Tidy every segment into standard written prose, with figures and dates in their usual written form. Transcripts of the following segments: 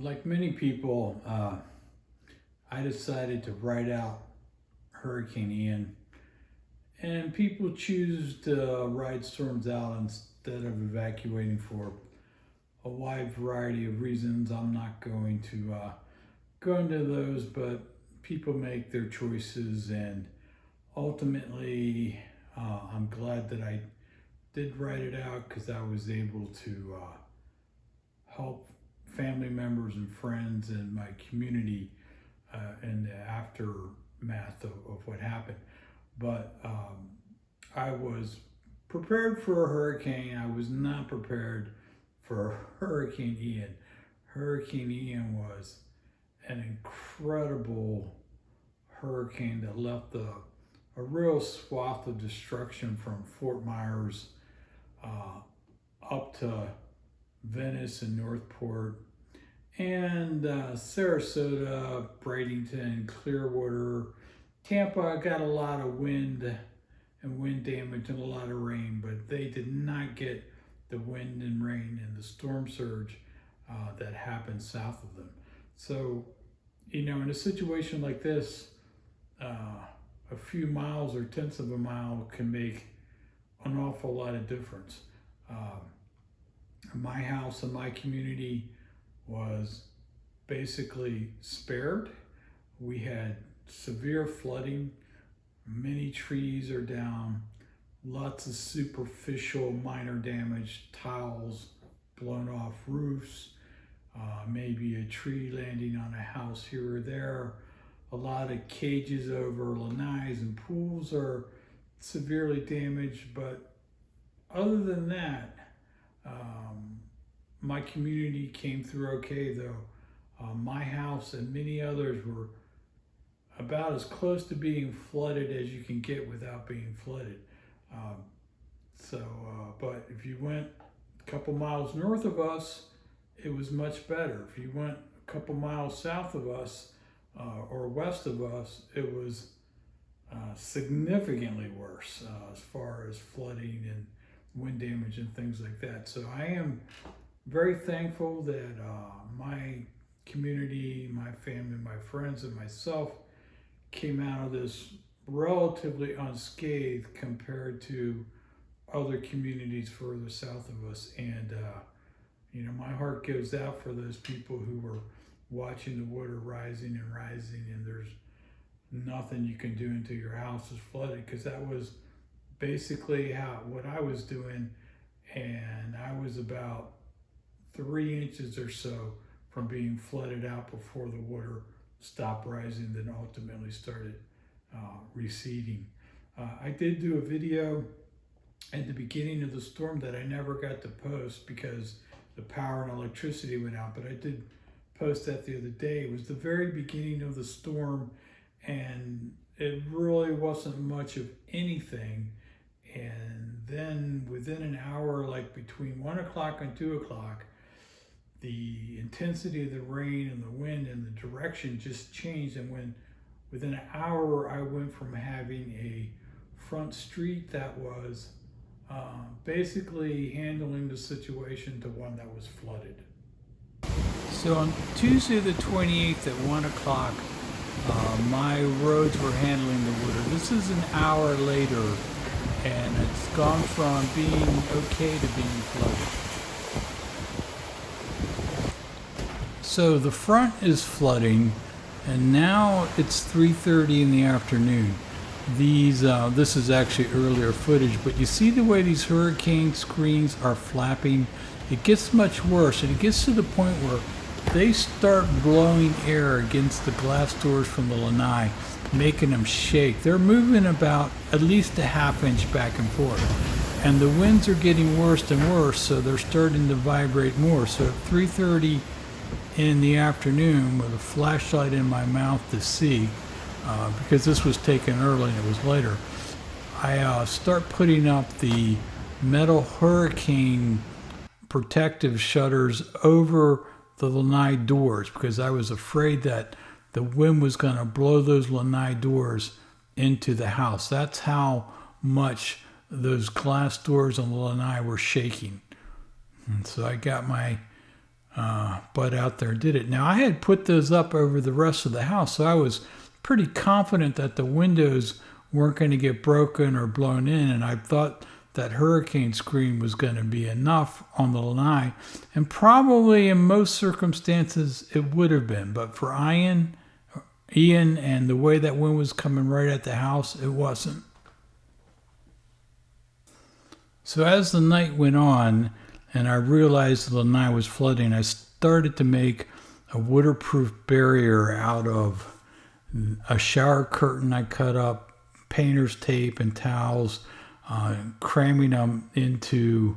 Like many people, I decided to ride out Hurricane Ian, and people choose to ride storms out instead of evacuating for a wide variety of reasons. I'm not going to go into those, but people make their choices, and ultimately, I'm glad that I did write it out because I was able to help family members and friends and my community in the aftermath of what happened. But I was prepared for a hurricane. I was not prepared for Hurricane Ian. Hurricane Ian was an incredible hurricane that left a real swath of destruction from Fort Myers up to Venice and Northport and Sarasota, Bradenton, Clearwater. Tampa got a lot of wind and wind damage and a lot of rain, but they did not get the wind and rain and the storm surge that happened south of them. So, in a situation like this, a few miles or tenths of a mile can make an awful lot of difference. My house and my community was basically spared. We had severe flooding, many trees are down, lots of superficial minor damage, tiles blown off roofs, maybe a tree landing on a house here or there. A lot of cages over lanais and pools are severely damaged, but other than that, my community came through okay, though. My house and many others were about as close to being flooded as you can get without being flooded. But if you went a couple miles north of us, it was much better. If you went a couple miles south of us or west of us, it was significantly worse as far as flooding and wind damage and things like that. So I am very thankful that my community, my family, my friends, and myself came out of this relatively unscathed compared to other communities further south of us. And my heart goes out for those people who were watching the water rising and there's nothing you can do until your house is flooded, because that was basically what I was doing. And I was about 3 inches or so from being flooded out before the water stopped rising, then ultimately started receding. I did do a video at the beginning of the storm that I never got to post because the power and electricity went out, but I did post that the other day. It was the very beginning of the storm, and it really wasn't much of anything. And then within an hour, like between 1 o'clock and 2 o'clock, the intensity of the rain and the wind and the direction just changed. And within an hour, I went from having a front street that was basically handling the situation to one that was flooded. So on Tuesday the 28th at 1 o'clock, my roads were handling the water. This is an hour later, and it's gone from being okay to being flooded. So the front is flooding, and now it's 3:30 in the afternoon. This is actually earlier footage, but you see the way these hurricane screens are flapping? It gets much worse, and it gets to the point where they start blowing air against the glass doors from the lanai, making them shake. They're moving about at least a ½ inch back and forth. And the winds are getting worse and worse, so they're starting to vibrate more. So at 3:30 in the afternoon, with a flashlight in my mouth to see, because this was taken early and it was later, I start putting up the metal hurricane protective shutters over the lanai doors, because I was afraid that the wind was going to blow those lanai doors into the house. That's how much those glass doors on the lanai were shaking. And so I got my butt out there and did it. Now, I had put those up over the rest of the house, so I was pretty confident that the windows weren't going to get broken or blown in, and I thought that hurricane screen was going to be enough on the lanai, and probably in most circumstances it would have been, but for Ian, and the way that wind was coming right at the house, it wasn't. So as the night went on and I realized the lanai was flooding, I started to make a waterproof barrier out of a shower curtain I cut up, painter's tape and towels, cramming them into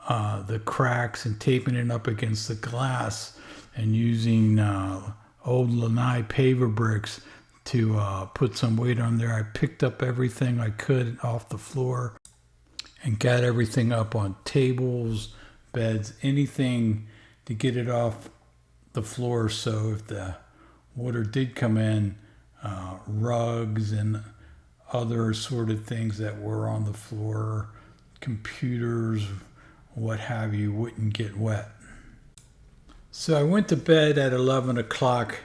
the cracks and taping it up against the glass, and using old lanai paver bricks to put some weight on there. I picked up everything I could off the floor and got everything up on tables, beds, anything to get it off the floor, so if the water did come in, rugs and other sort of things that were on the floor, computers, what have you, wouldn't get wet. So I went to bed at 11 o'clock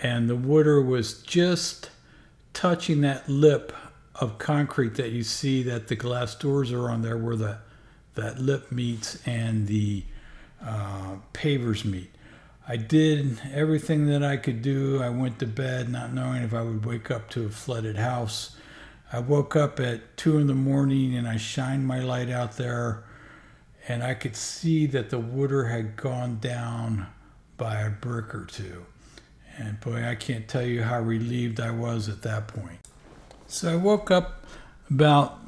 and the water was just touching that lip of concrete that you see that the glass doors are on there, where that lip meets and the pavers meet. I did everything that I could do. I went to bed not knowing if I would wake up to a flooded house. I woke up at 2 in the morning and I shined my light out there, and I could see that the water had gone down by a brick or two. And boy, I can't tell you how relieved I was at that point. So I woke up about,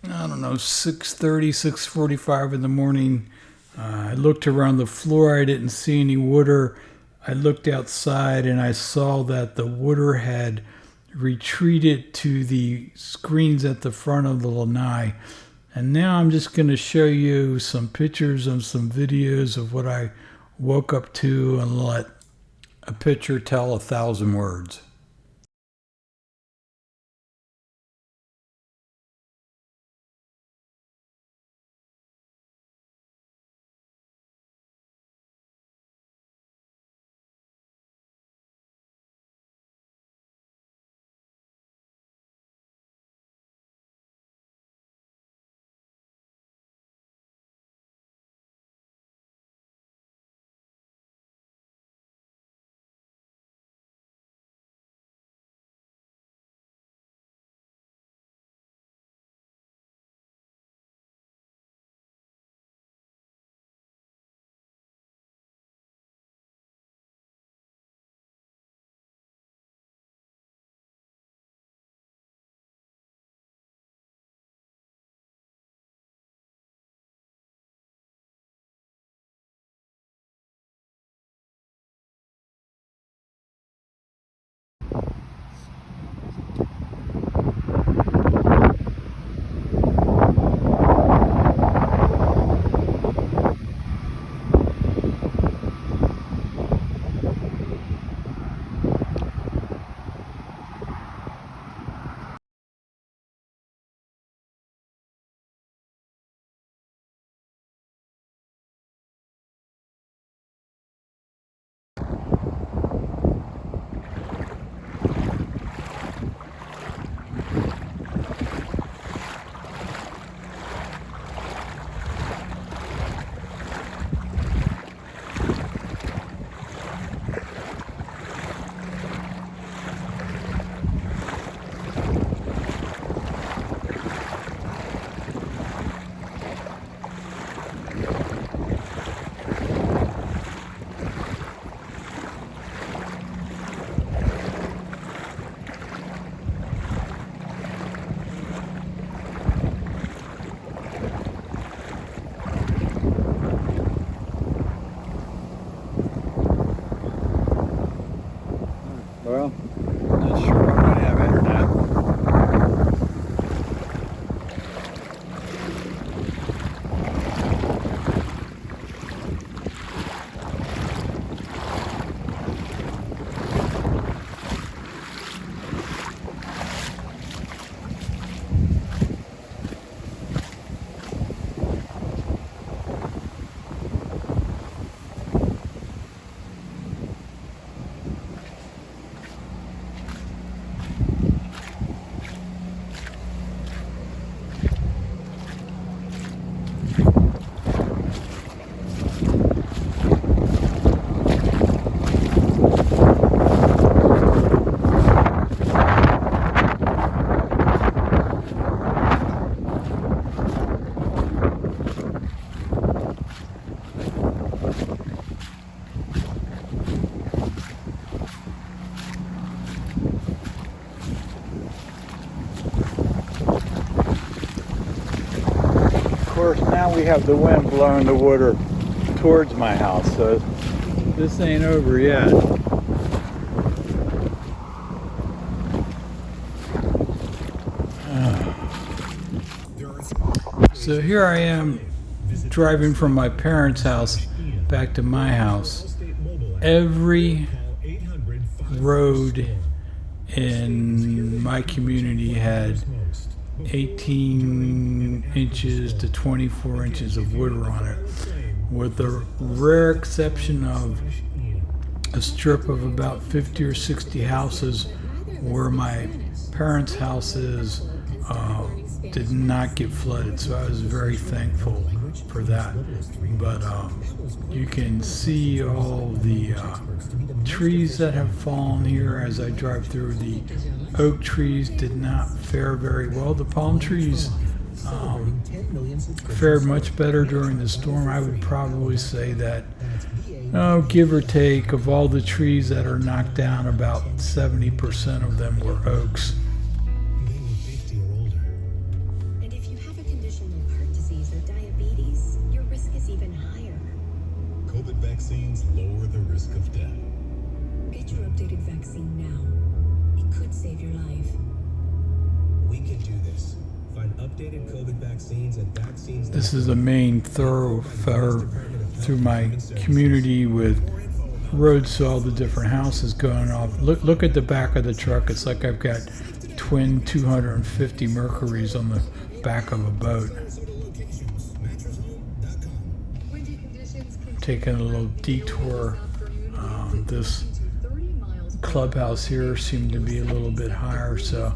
6:30, 6:45 in the morning. I looked around the floor. I didn't see any water. I looked outside and I saw that the water had retreated to the screens at the front of the lanai. And now I'm just going to show you some pictures and some videos of what I woke up to, and let a picture tell 1,000 words. Well, not sure I'm going to have internet. course, now we have the wind blowing the water towards my house, so this ain't over yet. So here I am driving from my parents' house back to my house. Every road in my community had 18 inches to 24 inches of water on it, with the rare exception of a strip of about 50 or 60 houses where my parents' houses did not get flooded, so I was very thankful for that. But you can see all the trees that have fallen here as I drive through. The oak trees did not fare very well. The palm trees fared much better during the storm. I would probably say that, give or take, of all the trees that are knocked down, about 70% of them were oaks. And if you have a condition like heart disease or diabetes, your risk is even higher. COVID vaccines lower the risk of death. Get your updated vaccine now. It could save your life. We can do this. Find updated COVID vaccines at vaccines. This is a main thoroughfare through my community with roads to all the different houses going off. Look at the back of the truck. It's like I've got twin 250 Mercuries on the back of a boat. Taking a little detour. This clubhouse here seemed to be a little bit higher, so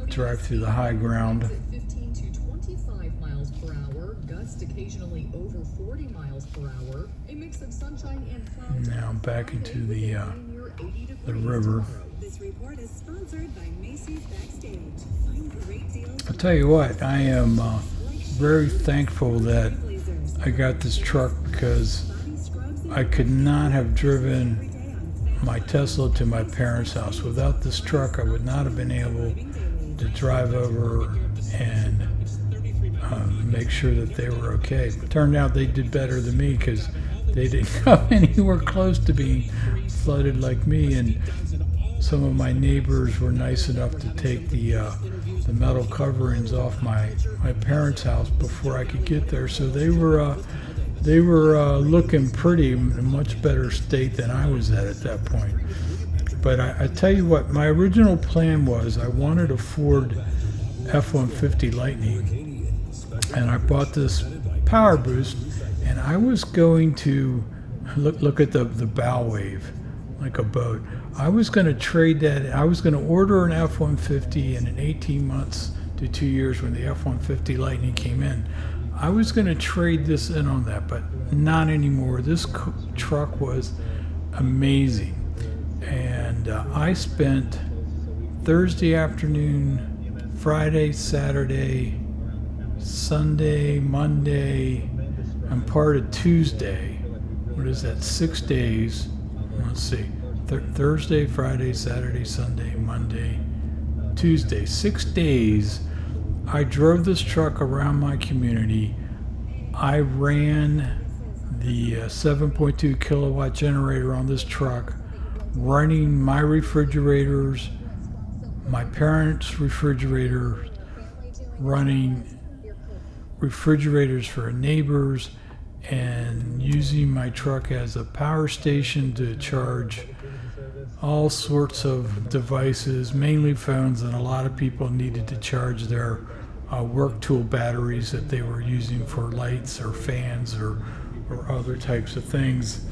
drive through the high ground. 15 to 25 miles per hour, gusts occasionally over 40 miles per hour, a mix of sunshine and clouds. Now back into the river. This report is sponsored by Macy's Backstage. Find great deals. I'll tell you what, I am very thankful that I got this truck, because I could not have driven my Tesla to my parents' house. Without this truck, I would not have been able to drive over and make sure that they were okay. It turned out they did better than me, because they didn't come anywhere close to being flooded like me, and some of my neighbors were nice enough to take the metal coverings off my parents' house before I could get there, so they were looking pretty in a much better state than I was at that point. But I tell you what, my original plan was I wanted a Ford F150 Lightning, and I bought this Powerboost, and I was going to look at the bow wave like a boat. I was going to trade that. I was going to order an F150, and in 18 months to 2 years, when the F150 Lightning came in, I was going to trade this in on that, but not anymore. This truck was amazing. And I spent Thursday afternoon, Friday, Saturday, Sunday, Monday, and part of Tuesday. What is that? 6 days. Let's see. Thursday, Friday, Saturday, Sunday, Monday, Tuesday. 6 days. I drove this truck around my community. I ran the 7.2 kilowatt generator on this truck, running my refrigerators, my parents' refrigerator, running refrigerators for neighbors, and using my truck as a power station to charge all sorts of devices, mainly phones, and a lot of people needed to charge their work tool batteries that they were using for lights or fans or other types of things.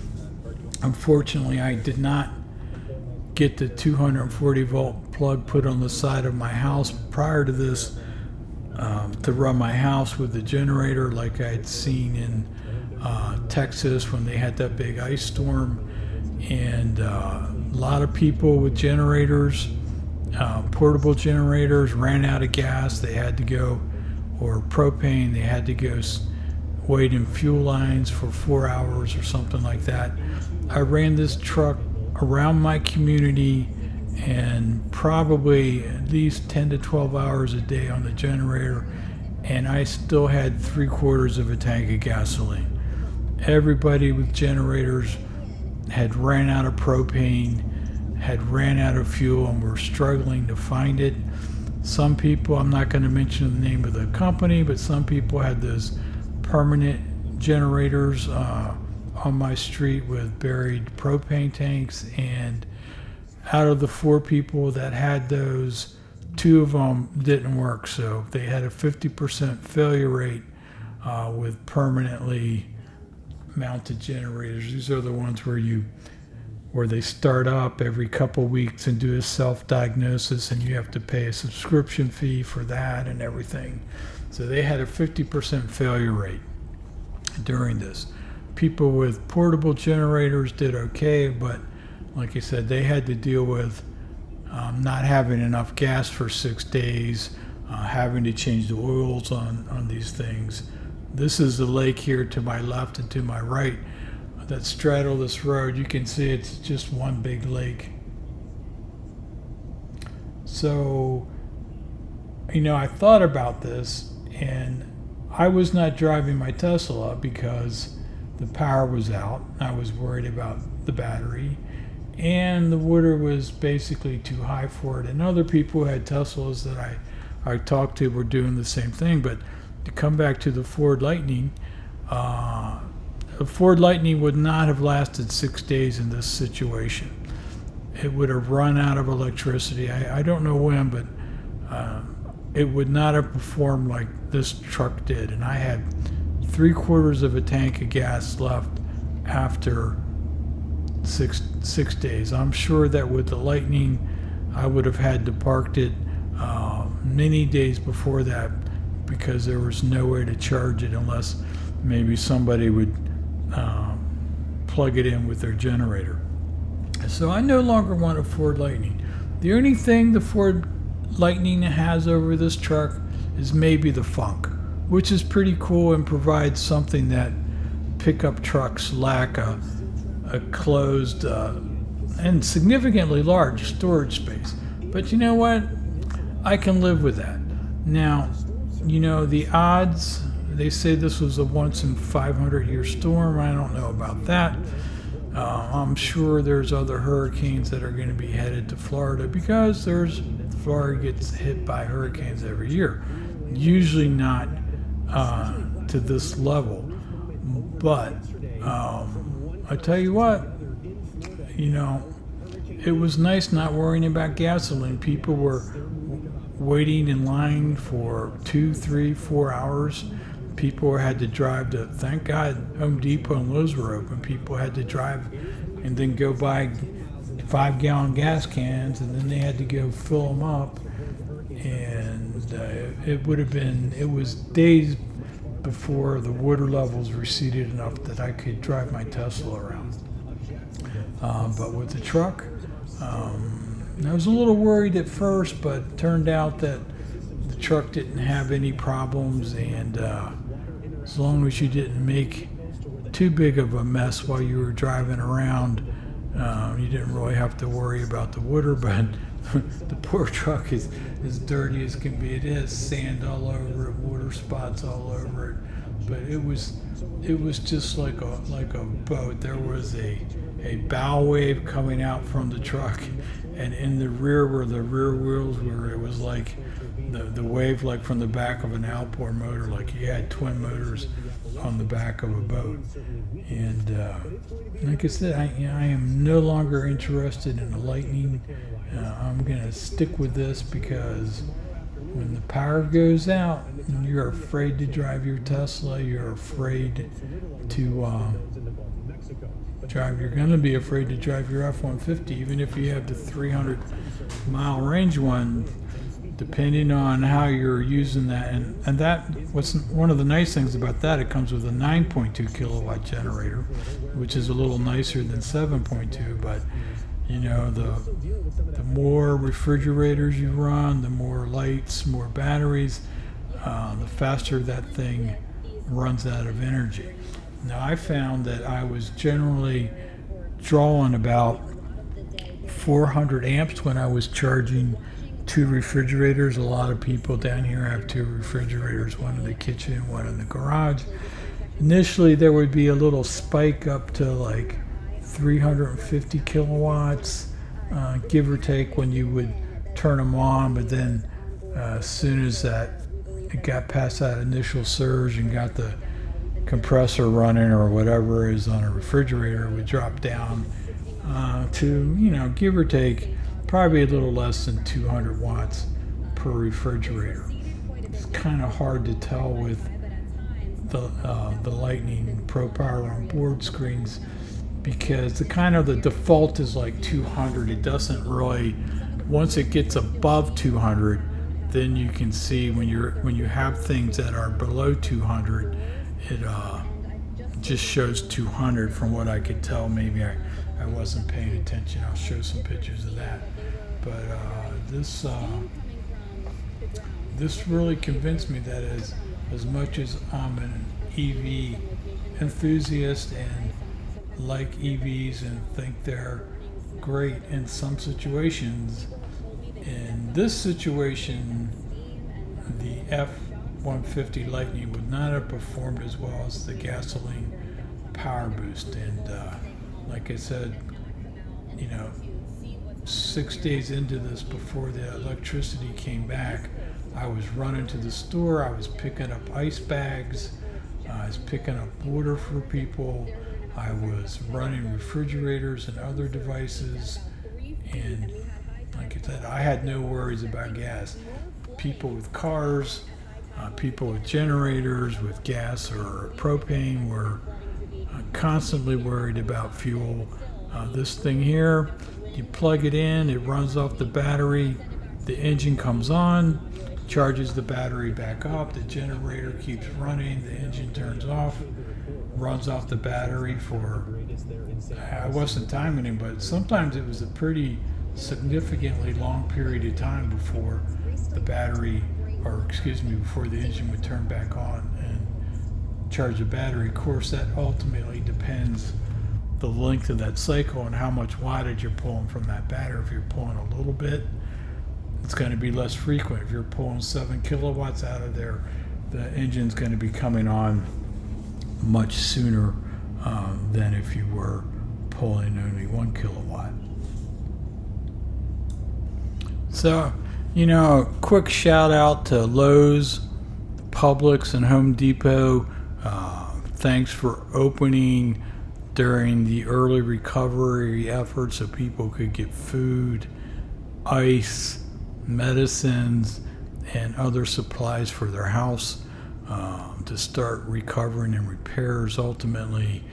Unfortunately, I did not get the 240 volt plug put on the side of my house prior to this to run my house with the generator, like I'd seen in Texas when they had that big ice storm. And a lot of people with generators, portable generators, ran out of gas. They had to go, or propane, they had to go wait in fuel lines for 4 hours or something like that. I ran this truck around my community, and probably at least 10 to 12 hours a day on the generator, and I still had 3/4 of a tank of gasoline. Everybody with generators had ran out of propane, had ran out of fuel, and were struggling to find it. Some people, I'm not going to mention the name of the company, but some people had those permanent generators on my street with buried propane tanks, and out of the 4 people that had those, 2 of them didn't work. So they had a 50% failure rate with permanently mounted generators. These are the ones where they start up every couple weeks and do a self-diagnosis, and you have to pay a subscription fee for that and everything. So they had a 50% failure rate during this. People with portable generators did okay, but like I said, they had to deal with not having enough gas for 6 days, having to change the oils on these things. This is the lake here to my left and to my right that straddle this road. You can see it's just one big lake. So, I thought about this, and I was not driving my Tesla because the power was out. I was worried about the battery, and the water was basically too high for it. And other people who had Teslas that I talked to were doing the same thing. But to come back to the Ford Lightning, the Ford Lightning would not have lasted 6 days in this situation. It would have run out of electricity. I don't know when, but it would not have performed like this truck did. And I had 3/4 of a tank of gas left after six days. I'm sure that with the Lightning, I would have had to park it many days before that, because there was no way to charge it unless maybe somebody would plug it in with their generator. So I no longer want a Ford Lightning. The only thing the Ford Lightning has over this truck is maybe the funk, which is pretty cool and provides something that pickup trucks lack, a closed and significantly large storage space. But you know what? I can live with that. Now, the odds, they say this was a once in 500-year storm. I don't know about that. I'm sure there's other hurricanes that are going to be headed to Florida, because Florida gets hit by hurricanes every year. Usually not to this level. But I tell you what, it was nice not worrying about gasoline. People were waiting in line for 2, 3, 4 hours. People had to drive to, thank God, Home Depot and Lowe's were open. People had to drive and then go buy 5-gallon gas cans, and then they had to go fill them up. And it was days before the water levels receded enough that I could drive my Tesla around. But with the truck, I was a little worried at first, but it turned out that the truck didn't have any problems, and as long as you didn't make too big of a mess while you were driving around, you didn't really have to worry about the water. But the poor truck is as dirty as can be. It has sand all over it, water spots all over it. But it was just like a boat. There was a bow wave coming out from the truck, and in the rear were the rear wheels, where it was like the wave, like from the back of an outboard motor, like you had twin motors on the back of a boat. And like I said, I am no longer interested in a Lightning. I'm gonna stick with this, because when the power goes out, you're afraid to drive your Tesla. You're afraid to drive. You're going to be afraid to drive your F-150, even if you have the 300-mile range one, depending on how you're using that. And that, what's one of the nice things about that, it comes with a 9.2 kilowatt generator, which is a little nicer than 7.2. But the more refrigerators you run, the more lights, more batteries, the faster that thing runs out of energy. Now, I found that I was generally drawing about 400 amps when I was charging 2 refrigerators. A lot of people down here have 2 refrigerators, one in the kitchen, one in the garage. Initially, there would be a little spike up to like 350 kilowatts, give or take, when you would turn them on. But then as soon as it got past that initial surge and got the compressor running or whatever is on a refrigerator, it would drop down to, give or take, probably a little less than 200 watts per refrigerator. It's kind of hard to tell with the Lightning Pro Power on board screens, because the default is like 200. It doesn't really, once it gets above 200, then you can see when you have things that are below 200, it just shows 200 from what I could tell. Maybe I wasn't paying attention. I'll show some pictures of that. But this really convinced me that as much as I'm an EV enthusiast and like EVs and think they're great in some situations, in this situation, the F-150 Lightning would not have performed as well as the gasoline Powerboost. And like I said, 6 days into this, before the electricity came back, I was running to the store. I was picking up ice bags. I was picking up water for people. I was running refrigerators and other devices. And like I said, I had no worries about gas. People with cars, people with generators, with gas or propane were constantly worried about fuel. This thing here, you plug it in, it runs off the battery, the engine comes on, charges the battery back up, the generator keeps running, the engine turns off, runs off the battery for, I wasn't timing it, but sometimes it was a pretty significantly long period of time before the battery, before the engine would turn back on and charge the battery. Of course, that ultimately depends the length of that cycle and how much wattage you're pulling from that battery. If you're pulling a little bit, it's going to be less frequent. If you're pulling 7 kilowatts out of there, the engine's going to be coming on much sooner than if you were pulling only 1 kilowatt. So, quick shout out to Lowe's, Publix, and Home Depot. Thanks for opening during the early recovery effort so people could get food, ice, medicines, and other supplies for their house to start recovering and repairs. Ultimately,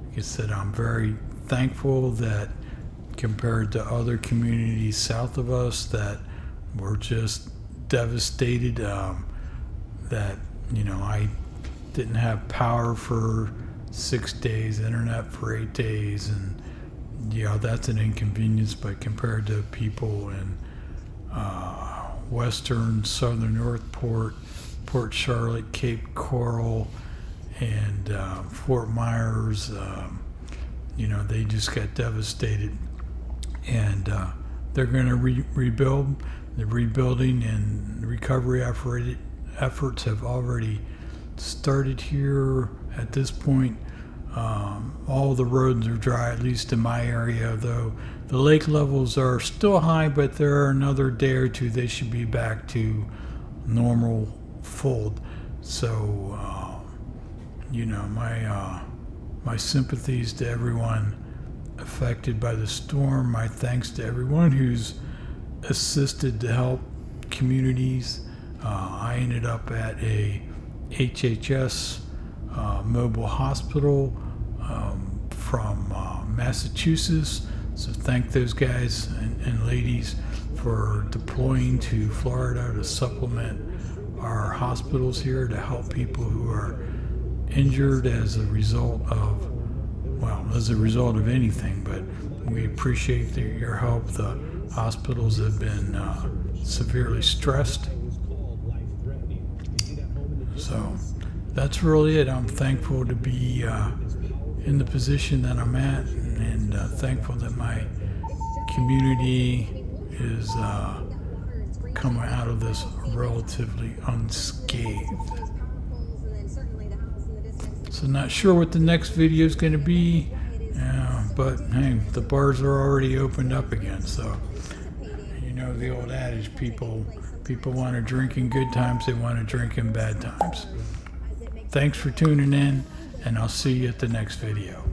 like I said, I'm very thankful that compared to other communities south of us that were just devastated, that I didn't have power for 6 days, internet for 8 days, and that's an inconvenience. But compared to people in western, southern Northport, Port Charlotte, Cape Coral, and Fort Myers, they just got devastated, and they're going to rebuild. The rebuilding and recovery efforts have already started here. At this point, all the roads are dry, at least in my area, though the lake levels are still high, but there are another day or two they should be back to normal fold. So my sympathies to everyone affected by the storm. My thanks to everyone who's assisted to help communities. I ended up at a HHS mobile hospital from Massachusetts. So thank those guys and ladies for deploying to Florida to supplement our hospitals here to help people who are injured as a result of anything. But we appreciate your help. The hospitals have been severely stressed. So that's really it. I'm thankful to be in the position that I'm at, and thankful that my community is come out of this relatively unscathed. So not sure what the next video is going to be, but hey, the bars are already opened up again. So you know the old adage: people want to drink in good times, they want to drink in bad times. Thanks for tuning in, and I'll see you at the next video.